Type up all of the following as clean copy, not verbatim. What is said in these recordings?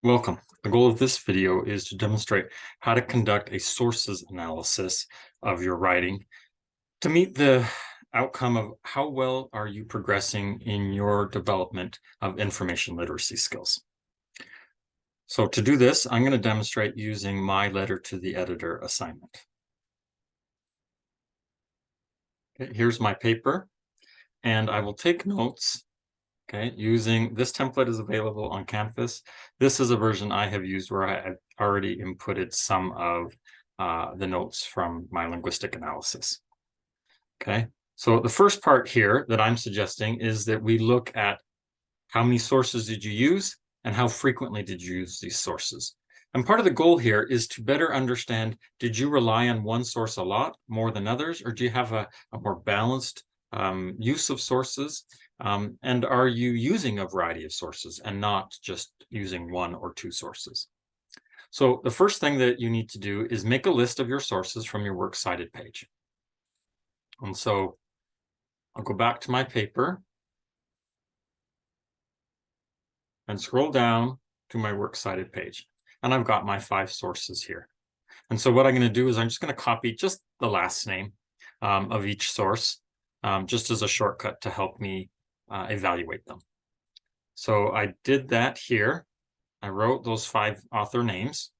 Welcome. The goal of this video is to demonstrate how to conduct a sources analysis of your writing to meet the outcome of how well are you progressing in your development of information literacy skills. So to do this, I'm going to demonstrate using my letter to the editor assignment. Okay, here's my paper, and I will take notes. Okay, using this template is available on Canvas. This is a version I have used where I have already inputted some of the notes from my linguistic analysis. Okay, so the first part here that I'm suggesting is that we look at how many sources did you use and how frequently did you use these sources. And part of the goal here is to better understand, did you rely on one source a lot more than others, or do you have a more balanced use of sources? And are you using a variety of sources and not just using one or two sources? So the first thing that you need to do is make a list of your sources from your works cited page. And so I'll go back to my paper and scroll down to my works cited page. And I've got my 5 sources here. And so what I'm going to do is I'm just going to copy just the last name of each source, just as a shortcut to help me evaluate them. So I did that here. I wrote those 5 author names.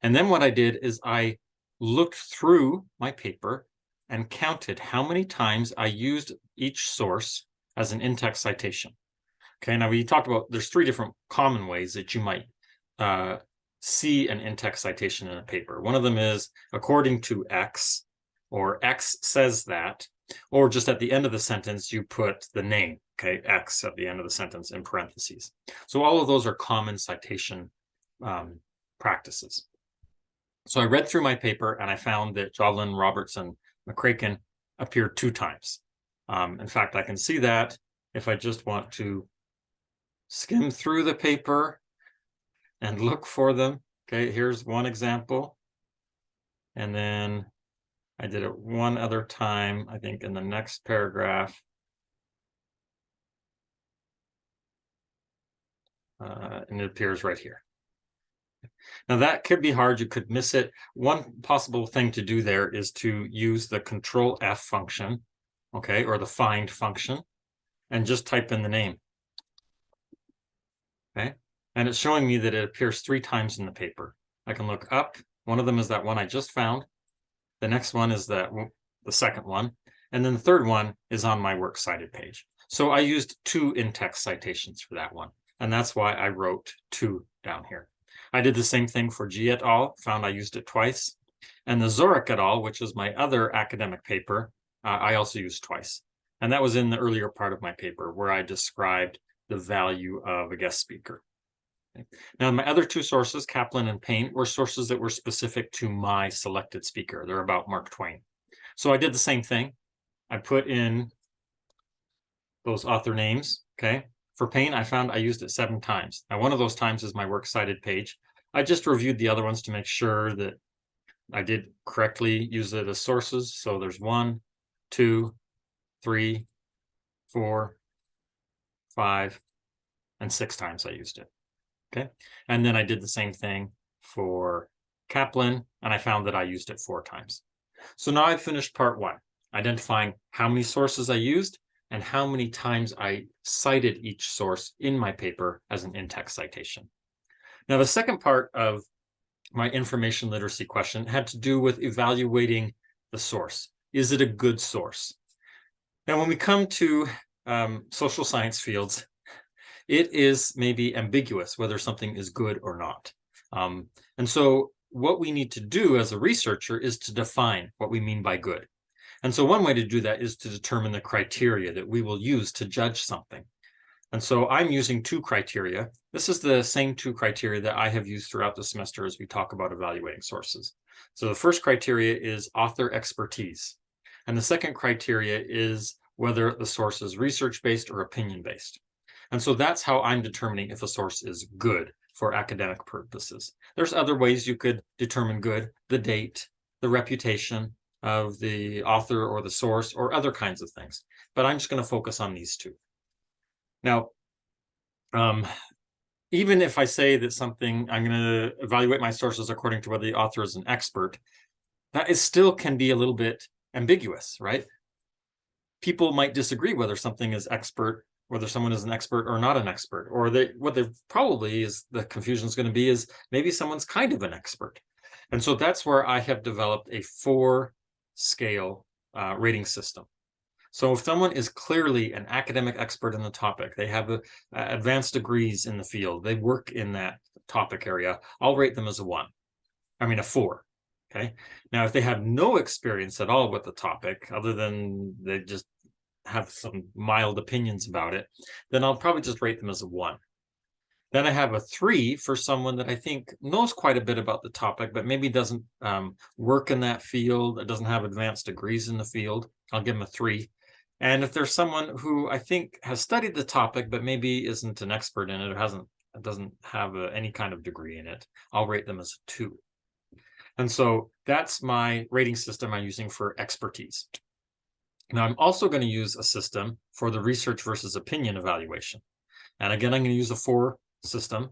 And then what I did is I looked through my paper and counted how many times I used each source as an in-text citation. Okay, now we talked about there's 3 different common ways that you might see an in-text citation in a paper. One of them is according to X, or X says that, or just at the end of the sentence, you put the name, okay, X at the end of the sentence in parentheses. So all of those are common citation practices. So I read through my paper and I found that Jolin, Robertson, McCracken appeared 2 times. In fact, I can see that if I just want to skim through the paper and look for them. Okay, here's one example. And then I did it one other time, I think in the next paragraph. And it appears right here. Now that could be hard, you could miss it. One possible thing to do there is to use the Control F function, okay, or the find function, and just type in the name. Okay, and it's showing me that it appears 3 times in the paper. I can look up. One of them is that one I just found. The next one is the second one. And then the third one is on my works cited page. So I used 2 in-text citations for that one. And that's why I wrote 2 down here. I did the same thing for G et al. Found I used it twice. And the Zorich et al., which is my other academic paper, I also used twice. And that was in the earlier part of my paper where I described the value of a guest speaker. Okay. Now, my other 2 sources, Kaplan and Payne, were sources that were specific to my selected speaker. They're about Mark Twain. So I did the same thing. I put in those author names, okay? For Payne, I found I used it 7 times. Now, one of those times is my works cited page. I just reviewed the other ones to make sure that I did correctly use it as sources. So there's 1, 2, 3, 4, 5, and 6 times I used it. Okay, and then I did the same thing for Kaplan, and I found that I used it 4 times. So now I've finished part 1, identifying how many sources I used and how many times I cited each source in my paper as an in-text citation. Now, the second part of my information literacy question had to do with evaluating the source. Is it a good source? Now, when we come to social science fields, it is maybe ambiguous whether something is good or not. And so what we need to do as a researcher is to define what we mean by good. And so one way to do that is to determine the criteria that we will use to judge something. And so I'm using 2 criteria. This is the same 2 criteria that I have used throughout the semester as we talk about evaluating sources. So the first criteria is author expertise. And the second criteria is whether the source is research-based or opinion-based. And so that's how I'm determining if a source is good for academic purposes. There's other ways you could determine good: the date, the reputation of the author or the source, or other kinds of things. But I'm just going to focus on these 2. Now, even if I say that something, I'm going to evaluate my sources according to whether the author is an expert, that is still can be a little bit ambiguous, right? People might disagree whether something is expert, whether someone is an expert or not an expert, or what they probably is the confusion is going to be is maybe someone's kind of an expert. And so that's where I have developed a 4-scale rating system. So if someone is clearly an academic expert in the topic, they have advanced degrees in the field, they work in that topic area, I'll rate them as a 4. Okay. Now, if they have no experience at all with the topic, other than they just have some mild opinions about it, then I'll probably just rate them as a 1. Then I have a 3 for someone that I think knows quite a bit about the topic, but maybe doesn't work in that field, doesn't have advanced degrees in the field. I'll give them a 3. And if there's someone who I think has studied the topic, but maybe isn't an expert in it or doesn't have any kind of degree in it, I'll rate them as a 2. And so that's my rating system I'm using for expertise. Now, I'm also going to use a system for the research versus opinion evaluation. And again, I'm going to use a 4 system.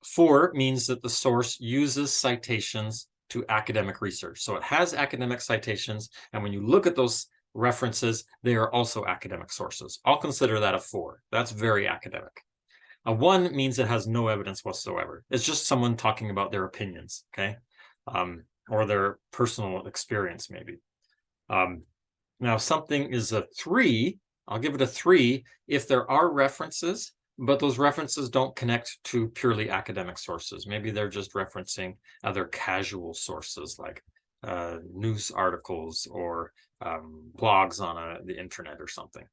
4 means that the source uses citations to academic research. So it has academic citations. And when you look at those references, they are also academic sources. I'll consider that a 4. That's very academic. A 1 means it has no evidence whatsoever. It's just someone talking about their opinions, okay? Or their personal experience, maybe. Now, if something is a 3, I'll give it a 3 if there are references, but those references don't connect to purely academic sources. Maybe they're just referencing other casual sources like news articles or blogs on the internet or something.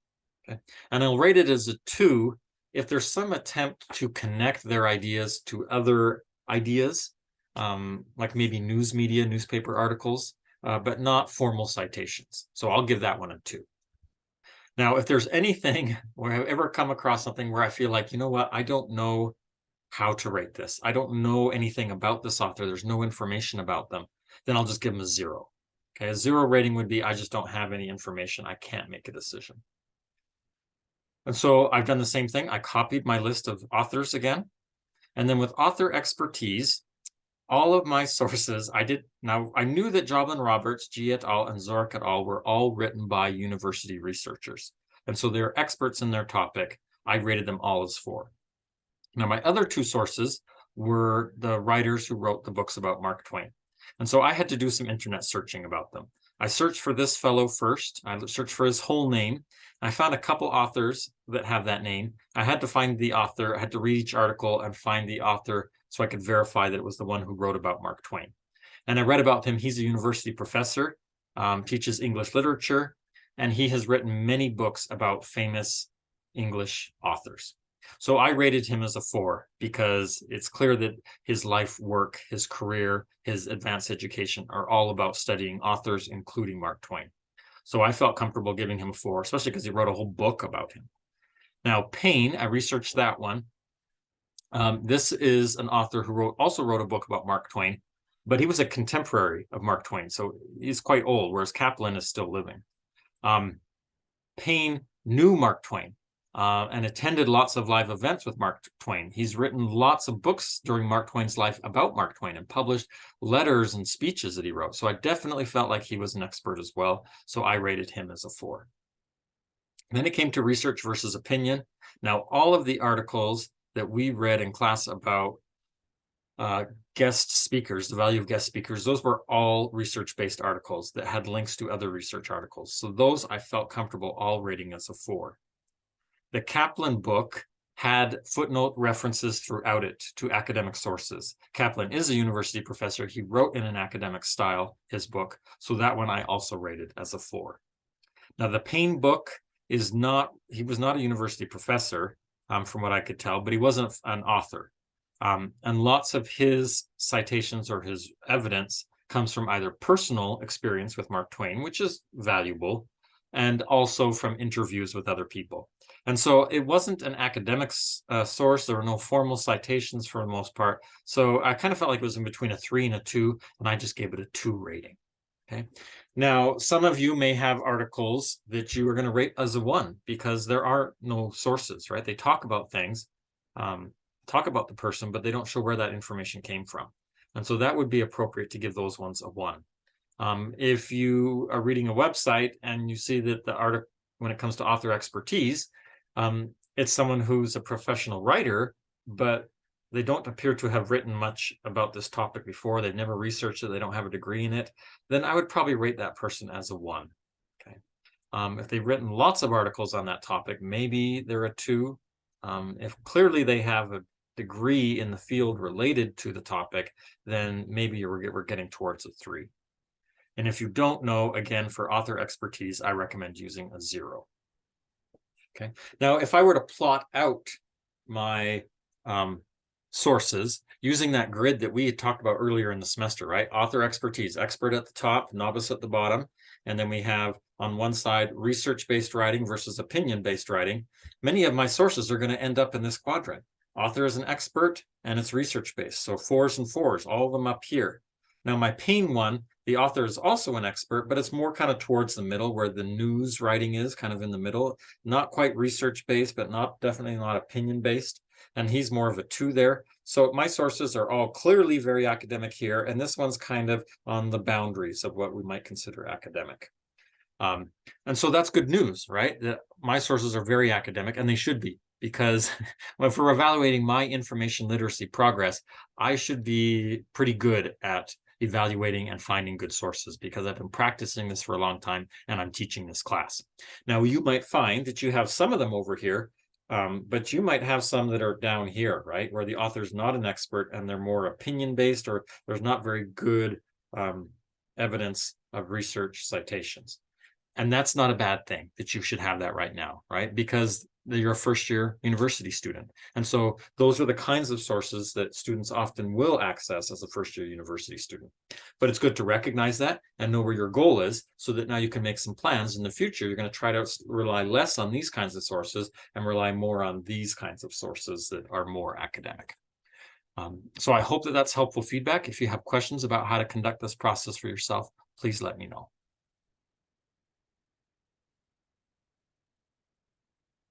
Okay? And I'll rate it as a 2 if there's some attempt to connect their ideas to other ideas, like maybe news media, newspaper articles, but not formal citations. So I'll give that one a 2. Now, if there's anything where I've ever come across something where I feel like, you know what, I don't know how to rate this, I don't know anything about this author, there's no information about them, then I'll just give them a 0. Okay, a 0 rating would be I just don't have any information, I can't make a decision. And so I've done the same thing. I copied my list of authors again. And then with author expertise, all of my sources, now I knew that Joblin Roberts, G et al., and Zorich et al. Were all written by university researchers. And so they're experts in their topic. I rated them all as 4. Now, my other 2 sources were the writers who wrote the books about Mark Twain. And so I had to do some internet searching about them. I searched for this fellow first. I searched for his whole name. I found a couple authors that have that name. I had to find the author. I had to read each article and find the author so I could verify that it was the one who wrote about Mark Twain. And I read about him. He's a university professor, teaches English literature, and he has written many books about famous English authors. So I rated him as a 4 because it's clear that his life work, his career, his advanced education are all about studying authors, including Mark Twain. So I felt comfortable giving him a 4, especially because he wrote a whole book about him. Now, Payne, I researched that one. This is an author who also wrote a book about Mark Twain, but he was a contemporary of Mark Twain, so he's quite old, whereas Kaplan is still living. Payne knew Mark Twain and attended lots of live events with Mark Twain. He's written lots of books during Mark Twain's life about Mark Twain and published letters and speeches that he wrote. So I definitely felt like he was an expert as well. So I rated him as a 4. And then it came to research versus opinion. Now, all of the articles that we read in class about guest speakers, the value of guest speakers, those were all research-based articles that had links to other research articles. So those I felt comfortable all rating as a 4. The Kaplan book had footnote references throughout it to academic sources. Kaplan is a university professor. He wrote in an academic style, his book. So that one I also rated as a 4. Now, the Payne book he was not a university professor, from what I could tell, but he wasn't an author. And lots of his citations or his evidence comes from either personal experience with Mark Twain, which is valuable, and also from interviews with other people. And so it wasn't an academic source. There were no formal citations for the most part. So I kind of felt like it was in between a 3 and a 2, and I just gave it a 2 rating. Okay. Now, some of you may have articles that you are going to rate as a 1 because there are no sources, right? They talk about things, talk about the person, but they don't show where that information came from. And so that would be appropriate to give those ones a 1. If you are reading a website and you see that the article, when it comes to author expertise, it's someone who's a professional writer, but they don't appear to have written much about this topic before. They've never researched it. They don't have a degree in it. Then I would probably rate that person as a 1. Okay. If they've written lots of articles on that topic, maybe they're a 2. If clearly they have a degree in the field related to the topic, then maybe we're getting towards a 3. And if you don't know, again, for author expertise, I recommend using a 0. Okay. Now, if I were to plot out my sources using that grid that we had talked about earlier in the semester, right? Author expertise, expert at the top, novice at the bottom. And then we have on one side, research-based writing versus opinion-based writing. Many of my sources are going to end up in this quadrant. Author is an expert and it's research-based. So 4s and 4s, all of them up here. Now my pain one, the author is also an expert, but it's more kind of towards the middle where the news writing is kind of in the middle, not quite research-based, but definitely not opinion-based. And he's more of a 2 there. So my sources are all clearly very academic here. And this one's kind of on the boundaries of what we might consider academic. And so that's good news, right? That my sources are very academic, and they should be, because if we're evaluating my information literacy progress, I should be pretty good at evaluating and finding good sources because I've been practicing this for a long time and I'm teaching this class. Now, you might find that you have some of them over here, but you might have some that are down here, right? Where the author's not an expert and they're more opinion-based, or there's not very good evidence of research citations. And that's not a bad thing that you should have that right now, right? Because you're a first-year university student. And so those are the kinds of sources that students often will access as a first-year university student. But it's good to recognize that and know where your goal is so that now you can make some plans in the future. You're going to try to rely less on these kinds of sources and rely more on these kinds of sources that are more academic. So I hope that that's helpful feedback. If you have questions about how to conduct this process for yourself, please let me know.